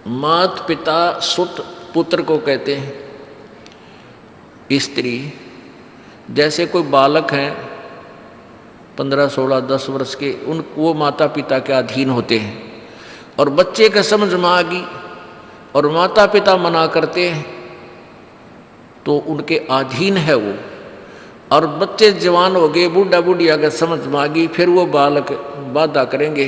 मात पिता सुत पुत्र को कहते हैं। स्त्री, जैसे कोई बालक हैं 15, 16, 10 वर्ष के, वो माता पिता के अधीन होते हैं। और बच्चे का समझ में आ गई और माता पिता मना करते हैं तो उनके अधीन है वो। और बच्चे जवान हो गए, बूढ़ा बूढ़िया का समझ में आ गई, फिर वो बालक बाधा करेंगे,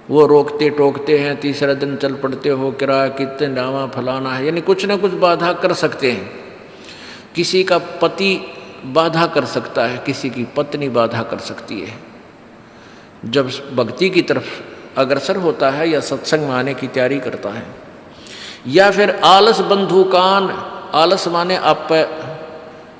वो रोकते टोकते हैं, तीसरा दिन चल पड़ते हो, किराया कितने डावा फलाना है, यानी कुछ ना कुछ बाधा कर सकते हैं। किसी का पति बाधा कर सकता है, किसी की पत्नी बाधा कर सकती है। जब भक्ति की तरफ अग्रसर होता है या सत्संग में आने की तैयारी करता है। या फिर आलस बंधुकान, आलस माने आप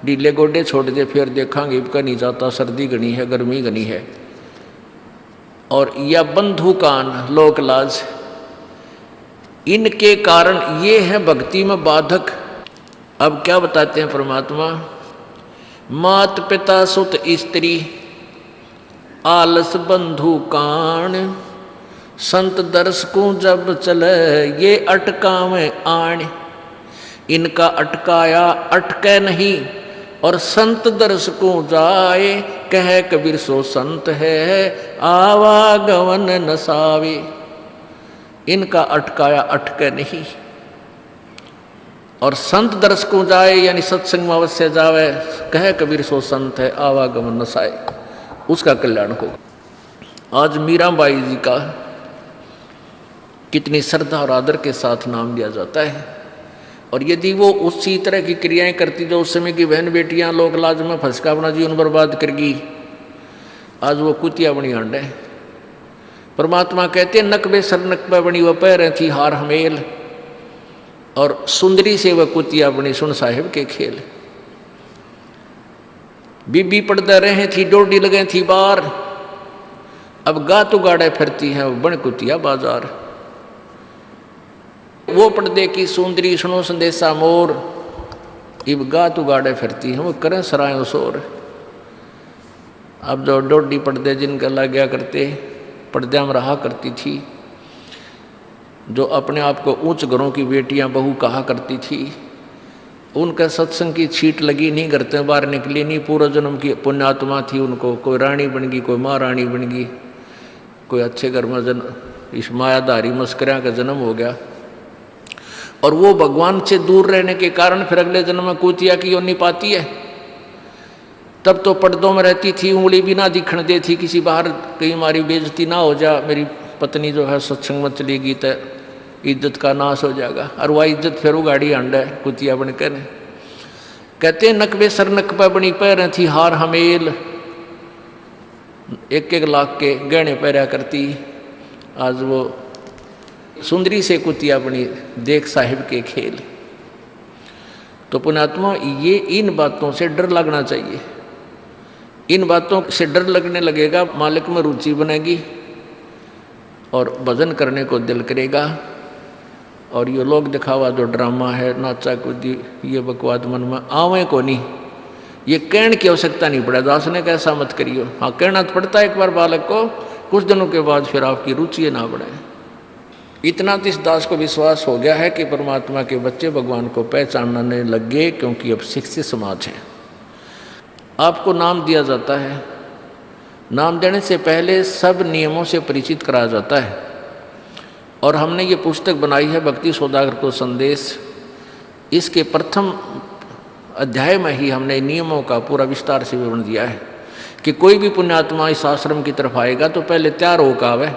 ढीले गोडे छोड़ दे, फिर देखांगे इबका नहीं जाता, सर्दी घनी है, गर्मी घनी है। और या बंधुकान, लोक लाज, इनके कारण ये है भक्ति में बाधक। अब क्या बताते हैं परमात्मा, मात पिता सुत स्त्री आलस बंधुकान, संत दर्शकों जब चले ये अटकावे आण। इनका अटकाया अटके नहीं, और संत दर्शकों जाए, कह कबीर सो संत है आवागमन नसावे। इनका अटकाया अटके नहीं, और संत दर्शकों जाए यानी सत्संग में अवश्य जावे, कह कबीर सो संत है आवागमन नसाए, उसका कल्याण होगा। आज मीराबाई जी का कितनी श्रद्धा और आदर के साथ नाम लिया जाता है। और यदि वो उसी तरह की क्रियाएं करती जो उस समय की बहन बेटियां लोक लाज में फंसका अपना जीवन बर्बाद करगी, आज वो कुतिया बनी आंडे। परमात्मा कहते हैं नकबे सर नकबे बनी वह पैर थी हार हमेल, और सुंदरी से वह कुतिया बनी सुन साहिब के खेल। बीबी पड़दा रहे थी डोडी लगे थी बार, अब गातु गाड़े फिरती है वो बन कुतिया बाजार। वो पर्दे की सुंदरी सुनो संदेशा मोर, इब गातु गाड़े फिरती है वो करें सरायों शोर। अब जो डोडी पर्दे जिनका लग गया करते, पर्दे में रहा करती थी, जो अपने आप को ऊंच घरों की बेटियां बहू कहा करती थी, उनका सत्संग की छीट लगी नहीं, घर से बाहर निकली नहीं, पूर्व जन्म की पुण्यात्मा थी, उनको कोई रानी बन गई, कोई महारानी बन गई, कोई अच्छे घर में इस मायाधारी मस्करिया का जन्म हो गया। और वो भगवान से दूर रहने के कारण फिर अगले जन्म में कुतिया की योनि पाती है। तब तो पर्दों में रहती थी, उंगली भी ना दिखने देती, किसी बाहर कहीं हमारी बेइज्जती ना हो जा, मेरी पत्नी जो है सत्संग में चलेगी तो इज्जत का नाश हो जाएगा, और वह इज्जत फिर उगाड़ी आंडा है कुतिया बनकर। कहते हैं नकबे सर नकबा बनी पैर थी हार हमेल, 1-1 लाख के गहने पहरा करती, आज वो सुंदरी से कुतिया बनी देख साहिब के खेल। तो पुण्यात्मा ये इन बातों से डर लगना चाहिए। इन बातों से डर लगने लगेगा, मालिक में रुचि बनेगी और भजन करने को दिल करेगा। और ये लोग दिखावा जो ड्रामा है, नाचा कूदी, ये बकवाद मन में आवे को नहीं, ये कहने की आवश्यकता नहीं पड़े। दास ने कैसा मत करियो, हाँ कहना तो पड़ता है एक बार बालक को, कुछ दिनों के बाद फिर आपकी रुचि ना बढ़े। इतना तो इस दास को विश्वास हो गया है कि परमात्मा के बच्चे भगवान को पहचानने लग गए, क्योंकि अब शिक्षित समाज है। आपको नाम दिया जाता है, नाम देने से पहले सब नियमों से परिचित कराया जाता है। और हमने ये पुस्तक बनाई है भक्ति सौदागर को संदेश, इसके प्रथम अध्याय में ही हमने नियमों का पूरा विस्तार से विवरण दिया है कि कोई भी पुण्यात्मा इस आश्रम की तरफ आएगा तो पहले तैयार होकर आवे।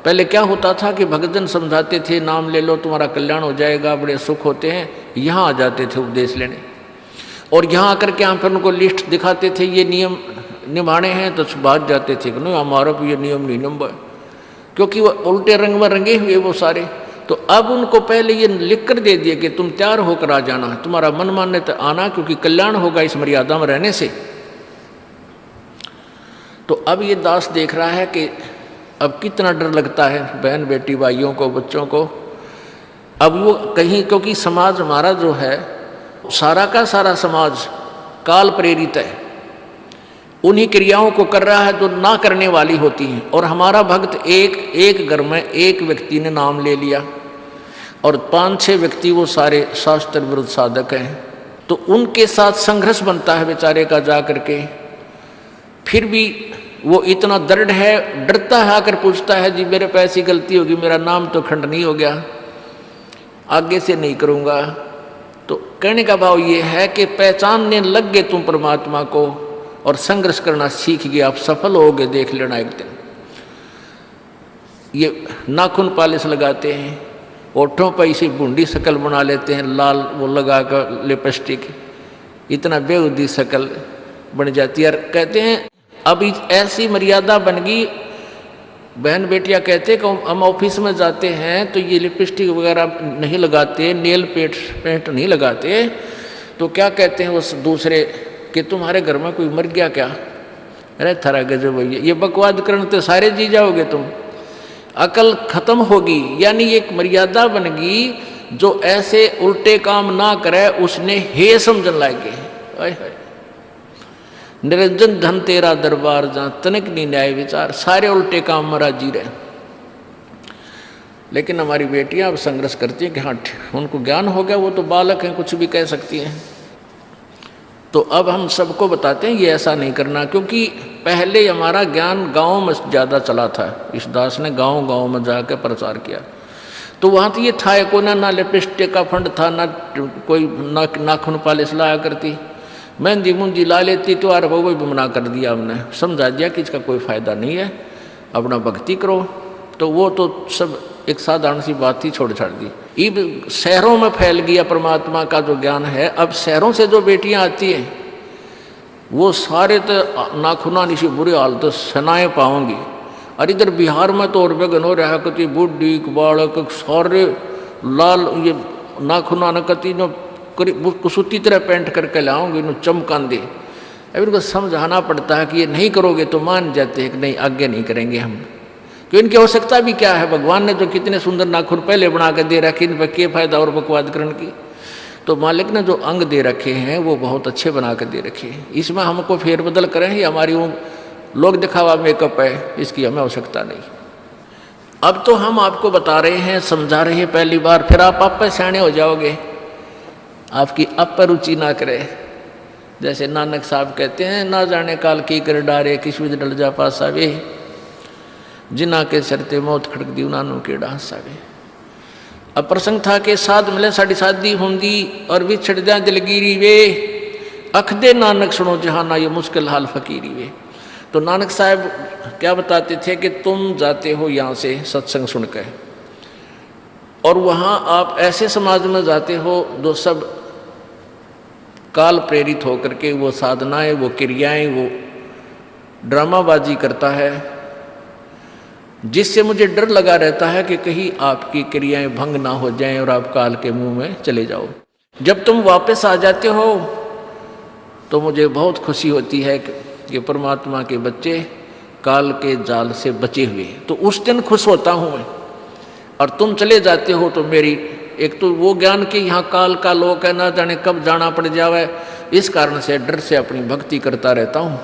पहले क्या होता था कि भक्तजन समझाते थे नाम ले लो तुम्हारा कल्याण हो जाएगा, बड़े सुख होते हैं, यहाँ आ जाते थे उपदेश लेने। और यहाँ आकर के हम फिर उनको लिस्ट दिखाते थे, ये नियम निभाने हैं, तो भाग जाते थे कि नहीं हमारा भी ये नियम नहीं निभा, क्योंकि वो उल्टे रंग में रंगे हुए वो सारे। तो अब उनको पहले ये लिख कर दे दिया कि तुम तैयार होकर आ जाना, तुम्हारा मन मानने तक आना, क्योंकि कल्याण होगा इस मर्यादा में रहने से। तो अब ये दास देख रहा है कि अब कितना डर लगता है बहन बेटी भाइयों को, बच्चों को। अब वो कहीं, क्योंकि समाज हमारा जो है सारा का सारा समाज काल प्रेरित है, उन्हीं क्रियाओं को कर रहा है जो ना करने वाली होती हैं। और हमारा भक्त एक घर में एक व्यक्ति ने नाम ले लिया, और 5-6 व्यक्ति वो सारे शास्त्र विरुद्ध साधक हैं, तो उनके साथ संघर्ष बनता है बेचारे का जा करके। फिर भी वो इतना दृढ़ है, डरता है, आकर पूछता है जी मेरे पे ऐसी गलती होगी, मेरा नाम तो खंडनी हो गया, आगे से नहीं करूँगा। तो कहने का भाव ये है कि पहचानने लग गए तुम परमात्मा को और संघर्ष करना सीख गए, आप सफल होगे, देख लेना एक दिन। ये नाखून पालिश लगाते हैं, ओठों पर इसी बूंदी शक्ल बना लेते हैं, लाल वो लगा कर लिपस्टिक, इतना बेहुदी शक्ल बन जाती है। कहते हैं अब ऐसी मर्यादा बन गई, बहन बेटियां कहते कि हम ऑफिस में जाते हैं तो ये लिपस्टिक वगैरह नहीं लगाते, नेल पेंट नहीं लगाते, तो क्या कहते हैं उस दूसरे कि तुम्हारे घर में कोई मर गया क्या? अरे थारा गजब भैया, ये बकवाद करने तो सारे जी जाओगे तुम, अकल खत्म होगी। यानी एक मर्यादा बन गई, जो ऐसे उल्टे काम ना करे उसने हे समझन लागे। निरंजन धन तेरा दरबार जहाँ तनिक नहीं न्याय विचार, सारे उल्टे काम में राजी रहे। लेकिन हमारी बेटियां अब संघर्ष करती हैं कि हाँ उनको ज्ञान हो गया, वो तो बालक हैं, कुछ भी कह सकती हैं। तो अब हम सबको बताते हैं ये ऐसा नहीं करना, क्योंकि पहले हमारा ज्ञान गाँव में ज़्यादा चला था। इस दास ने गाँव गाँव में जाकर प्रचार किया, तो वहाँ तो ये था को ना लिपस्टिक का फंड था, ना कोई नाखून पालिश लाया करती, मेहंदी मुंदी ला लेती, तो यार वो भी मना कर दिया हमने, समझा दिया कि इसका कोई फ़ायदा नहीं है, अपना भक्ति करो। तो वो तो सब एक साधारण सी बात ही छोड़ छाड़ दी। अब शहरों में फैल गया परमात्मा का जो ज्ञान है। अब शहरों से जो बेटियां आती हैं वो सारे तो नाखुना निशी बुरी हालत सनाए पाओगी। और इधर बिहार में तो और बेगन हो रहा है, कति बुढ़ी बालक सारे लाल ये नाखुना न कति जो कुसूती तरह पेंट करके लाओगे, इन्हों चमकांदे। अब इनको समझाना पड़ता है कि ये नहीं करोगे तो मान जाते हैं कि नहीं आगे नहीं करेंगे हम, क्योंकि इनकी आवश्यकता भी क्या है। भगवान ने जो कितने सुंदर नाखून पहले बना के दे रखे, इन पर क्या फायदा और बकवाद करने की। तो मालिक ने जो अंग दे रखे हैं वो बहुत अच्छे बना के दे रखे हैं, इसमें हमको फेरबदल करें, ये हमारी वो लोग दिखावा मेकअप है, इसकी हमें आवश्यकता नहीं। अब तो हम आपको बता रहे हैं, समझा रहे हैं पहली बार, फिर आप पे सियाने हो जाओगे, आपकी अब पर रुचि ना करे। जैसे नानक साहब कहते हैं, ना जाने काल की कर डारे, किस विध डल जा पासा वे, जिना के सरते मौत खड़क दी उनानों के डांसा वे। अब प्रसंग था कि साध मिले साड़ी शादी होंगी और विछड़ जा दिलगिरी वे, अख दे नानक सुनो जहाना ये मुश्किल हाल फकीरी वे। तो नानक साहब क्या बताते थे कि तुम जाते हो यहाँ से सत्संग सुनकर, और वहाँ आप ऐसे समाज में जाते हो जो सब काल प्रेरित होकर के वो साधनाएं, वो क्रियाएं, वो ड्रामाबाजी करता है, जिससे मुझे डर लगा रहता है कि कहीं आपकी क्रियाएं भंग ना हो जाएं और आप काल के मुंह में चले जाओ। जब तुम वापस आ जाते हो तो मुझे बहुत खुशी होती है कि परमात्मा के बच्चे काल के जाल से बचे हुए, तो उस दिन खुश होता हूँ मैं। और तुम चले जाते हो तो मेरी एक तो वो ज्ञान कि यहाँ काल का लोक है, ना जाने कब जाना पड़ जावे, इस कारण से डर से अपनी भक्ति करता रहता हूँ।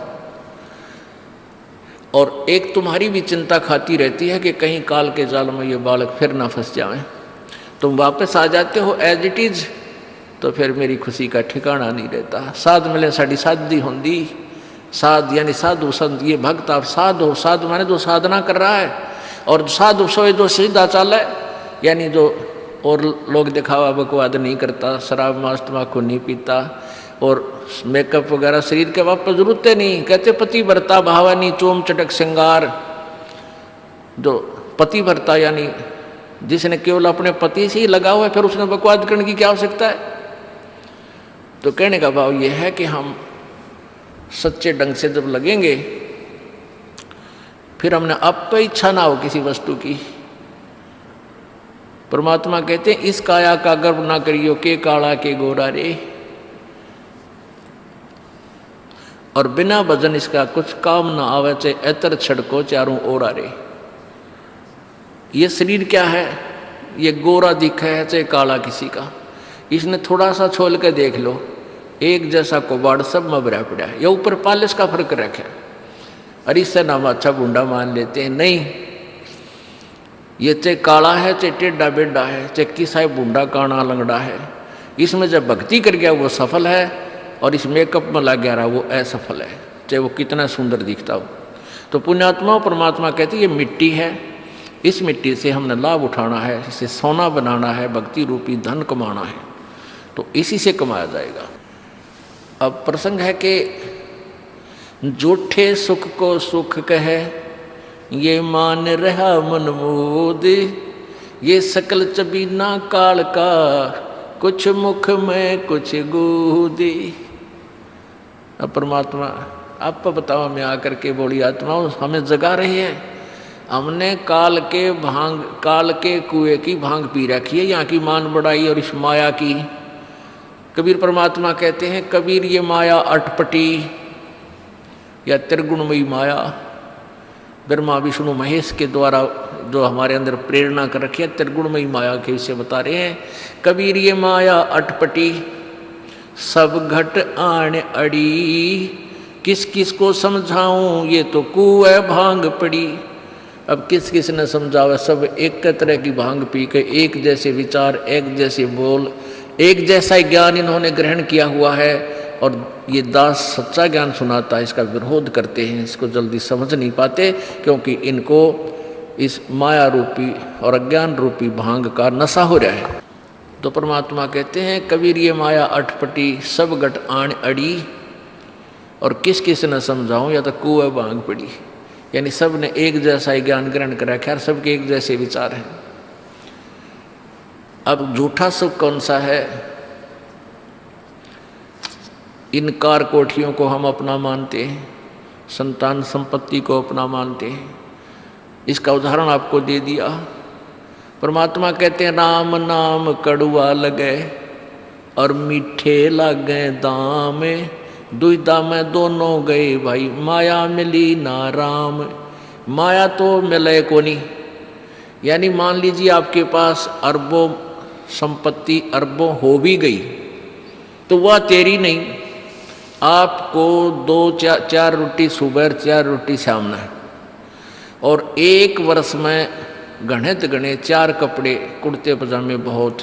और एक तुम्हारी भी चिंता खाती रहती है कि कहीं काल के जाल में ये बालक फिर ना फंस जाएं। तुम वापस आ जाते हो एज इट इज, तो फिर मेरी खुशी का ठिकाना नहीं रहता। साध मिले साड़ी साधी होंगी, साध यानी साधु संत, ये भक्त आप साध हो, साध माने जो साधना कर रहा है, और साधु सोए जो सीधा चाल है, यानी जो और लोग दिखावा बकवाद नहीं करता, शराब मांस तम्बाकू नहीं पीता, और मेकअप वगैरह शरीर के वापस जरूरत नहीं। कहते पति भरता भावानी चोम चटक श्रृंगार, जो पति भरता यानी जिसने केवल अपने पति से ही लगा हुआ है, फिर उसने बकवाद करने की क्या आवश्यकता है। तो कहने का भाव यह है कि हम सच्चे ढंग से जब लगेंगे, फिर हमने अब तो इच्छा ना हो किसी वस्तु की। परमात्मा कहते हैं इस काया का गर्व ना करियो के काला के गोरा रे, और बिना भजन इसका कुछ काम ना आवे, चाहे एतर छड़को चारों ओरा रे। ये शरीर क्या है, ये गोरा दिखा है चाहे काला किसी का, इसने थोड़ा सा छोल के देख लो, एक जैसा कुबाड़ सब में भरा पड़ा है। ये ऊपर पालिश का फर्क रखे, और इससे नाम अच्छा बूंदा मान लेते हैं। नहीं, ये चाहे काला है, चाहे टेढ़ा बेढ़ा है, चाहे किसा है बूढ़ा काना लंगड़ा है, इसमें जब भक्ति कर गया वो सफल है, और इस मेकअप में लग गया रहा वो असफल है, चाहे वो कितना सुंदर दिखता हो। तो पुण्यात्मा परमात्मा कहते ये मिट्टी है, इस मिट्टी से हमने लाभ उठाना है, इसे सोना बनाना है, भक्ति रूपी धन कमाना है, तो इसी से कमाया जाएगा। अब प्रसंग है कि जूठे सुख को सुख कहे, ये मान रहा मन मोद, ये सकल चबीना काल का, कुछ मुख में कुछ गोदी। अब परमात्मा आप बताओ, मैं आकर के बोली आत्माओं हमें जगा रही है, हमने काल के कुएं की भांग पी रखी है, यहाँ की मान बढ़ाई और इस माया की। कबीर परमात्मा कहते हैं, कबीर ये माया अटपटी या त्रिगुणमयी माया, ब्रह्मा विष्णु महेश के द्वारा जो हमारे अंदर प्रेरणा कर रखी है, त्रिगुणमयी माया के विषय बता रहे हैं। कबीर ये माया अटपटी, सब घट आण अड़ी, किस किस को समझाऊं, ये तो कुएं भांग पड़ी। अब किस किस ने समझावा, सब एक तरह की भांग पी के एक जैसे विचार, एक जैसे बोल, एक जैसा ज्ञान इन्होंने ग्रहण किया हुआ है, और ये दास सच्चा ज्ञान सुनाता है, इसका विरोध करते हैं, इसको जल्दी समझ नहीं पाते, क्योंकि इनको इस माया रूपी और अज्ञान रूपी भांग का नशा हो रहा है। तो परमात्मा कहते हैं, कबीर ये माया अटपटी, सब घट आण अड़ी, और किस किस न समझाऊं, या तो कुएं भांग पड़ी, यानी सब ने एक जैसा ही ज्ञान ग्रहण कर रखा है, सबके एक जैसे विचार हैं। अब झूठा सुख कौन सा है? इन कार कोठियों को हम अपना मानते हैं, संतान संपत्ति को अपना मानते हैं। इसका उदाहरण आपको दे दिया। परमात्मा कहते हैं, राम नाम कड़ुआ लगे और मीठे लागे दाम, दुविधा में दोनों गए भाई, माया मिली ना राम। माया तो मिले को नहीं, यानी मान लीजिए आपके पास अरबों संपत्ति अरबों हो भी गई, तो वह तेरी नहीं। आपको 2-4 रोटी सुबह 4 रोटी शाम है, और एक वर्ष में गणित गणे 4 कपड़े कुर्ते पजामे बहुत,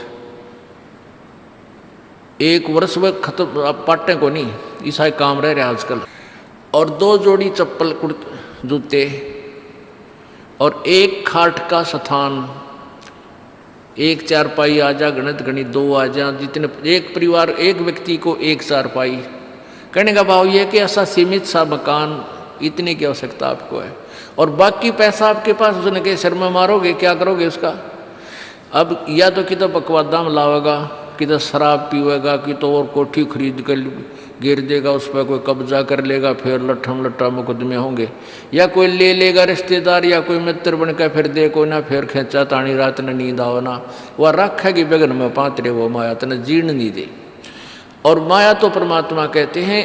एक वर्ष में खत्म। आप पाटे को नहीं, ईसाई काम रह रहे आजकल। और 2 जोड़ी चप्पल जूते, और एक खाट का स्थान, एक चारपाई आ जा, गणित गणित 2 आ जा, जितने एक परिवार एक व्यक्ति को एक चारपाई। कहने का भाव यह कि ऐसा सीमित सा मकान, इतने की आवश्यकता आपको है, और बाकी पैसा आपके पास, उसने के सिर में मारोगे, क्या करोगे उसका? अब या तो कि तो बकवादा में लावेगा, कि तो शराब पीवेगा, कि तो और कोठी खरीद कर गिर देगा, उस पर कोई कब्जा कर लेगा, फिर लट्ठम लट्ठा मुकदमे होंगे, या कोई ले लेगा रिश्तेदार, या कोई मित्र बन कर फिर देखो ना, फिर खेचा तानी रात ने नींद आओ ना, वह रखेगी बेगन में पात्रे, वो माया तने जीर्ण नहीं दे। और माया तो परमात्मा कहते हैं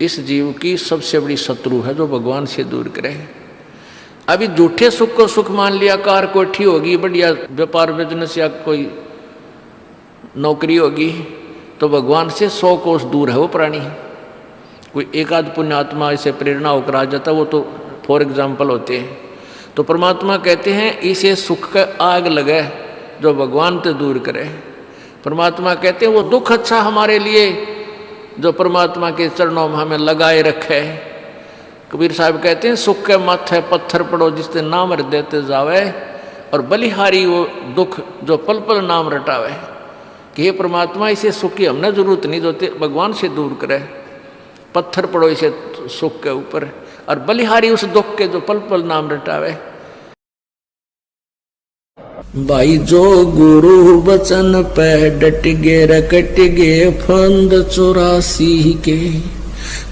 इस जीव की सबसे बड़ी शत्रु है, जो भगवान से दूर करे। अभी झूठे सुख को सुख मान लिया, कार कोठी होगी, बढ़िया व्यापार बिजनेस या कोई नौकरी होगी, तो भगवान से 100 कोस दूर है वो प्राणी। कोई एक आध पुण्यात्मा इसे प्रेरणा होकर आ जाता, वो तो फॉर एग्जाम्पल होते हैं। तो परमात्मा कहते हैं इसे सुख का आग लगे जो भगवान से दूर करे। परमात्मा कहते हैं वो दुख अच्छा हमारे लिए जो परमात्मा के चरणों में हमें लगाए रखे। कबीर साहब कहते हैं सुख के माथे पत्थर पड़ो जिससे नाम देते जावे, और बलिहारी वो दुख जो पल पल नाम रटावे। कि हे परमात्मा इसे सुख की हमने जरूरत नहीं, जो भगवान से दूर करे। पत्थर पड़ो इसे सुख के ऊपर, और बलिहारी उस दुख के जो पल पल नाम रटावे। भाई जो गुरु वचन पे डट गे रकट गे फंद 84 के,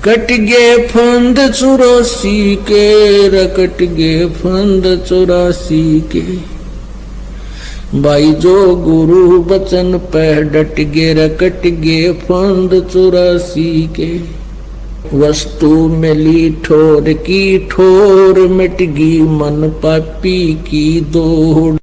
कट गे फंद 84 के, रकट गे फंद 84 के। भाई जो गुरु वचन पे डट गे रकट गे फंद 84 के। वस्तु मिली ठोर की ठोर, मिट गई मन पापी की दौड़।